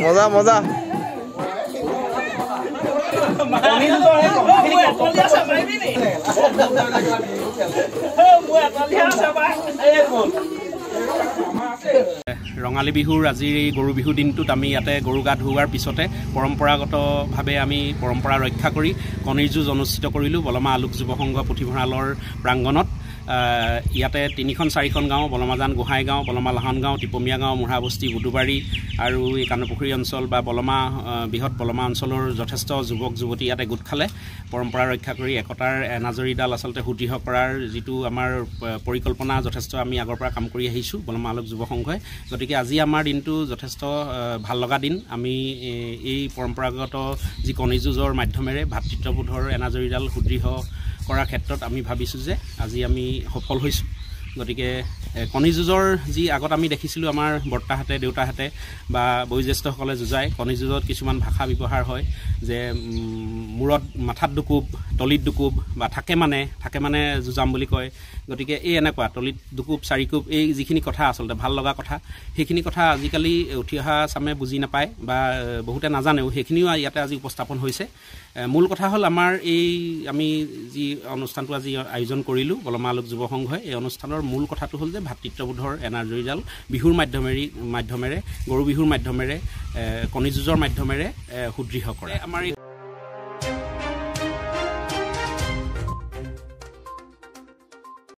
মজা মজা ৰঙালী বিহুৰ আজিৰ এই গৰু বিহু দিনটোত আমি ইয়াতে গৰু গা ধুওৱাৰ পিছতে পৰম্পৰাগতভাৱে আমি পৰম্পৰা ৰক্ষা কৰি কণীৰ যুঁজ অনুষ্ঠিত কৰিলোঁ বলমা আলোক যুৱ সংঘ পুথিভঁৰালৰ প্ৰাংগণত। ইয়াতে 3-4খন গাঁও বলমাজান গোহাঁই গাঁও, বলমা লাহন গাঁও, টিপমীয়া গাঁও, মুঢ়াবস্তি, বুদুবাৰী আৰু এই কানুপুখুৰী অঞ্চল বা বলমা বৃহৎ বলমা অঞ্চলৰ যথেষ্ট যুৱক যুৱতী ইয়াতে গোট খালে। পৰম্পৰা ৰক্ষা কৰি একতাৰ এনাজৰীডাল আচলতে সুদৃঢ় কৰাৰ যিটো আমাৰ পৰিকল্পনা যথেষ্ট আমি আগৰ পৰা কাম কৰি আহিছোঁ বলমা আলোক যুৱ সংঘই। গতিকে আজি আমাৰ দিনটো যথেষ্ট ভাল লগা দিন। আমি এই পৰম্পৰাগত যি কণী যুঁজৰ মাধ্যমেৰে ভাতৃত্ববোধৰ এনাজৰীডাল সুদৃঢ় কৰাৰ ক্ষেত্ৰত আমি ভাবিছোঁ যে আজি আমি সফল হৈছোঁ। গতিকে কণী যুঁজৰ যি আগত আমি দেখিছিলোঁ আমাৰ বৰ্তাহঁতে দেউতাহঁতে বা বয়োজ্যেষ্ঠসকলে যুঁজায়, কণী যুঁজত কিছুমান ভাষা ব্যৱহাৰ হয় যে মূৰত মাথাত দুকোব, তলিত দুকোব বা থাকে মানে যুঁজাম বুলি কয়। গতিকে এই এনেকুৱা তলিত দুকোব চাৰিকোব এই যিখিনি কথা আচলতে ভাল লগা কথা, সেইখিনি কথা আজিকালি উঠি অহা চামে বুজি নাপায় বা বহুতে নাজানেও, সেইখিনিও ইয়াতে আজি উপস্থাপন হৈছে। মূল কথা হ'ল আমাৰ এই আমি যি অনুষ্ঠানটো আজি আয়োজন কৰিলোঁ বলমা আলোক যুৱ সংঘই, এই অনুষ্ঠানৰ মূল কথাটো হ'ল যে ভাতৃত্ববোধৰ এনাজৰীডাল বিহুৰ মাধ্যমেৰে গৰু বিহুৰ মাধ্যমেৰে কণী যুঁজৰ মাধ্যমেৰে সুদৃঢ় কৰে। আমাৰ এই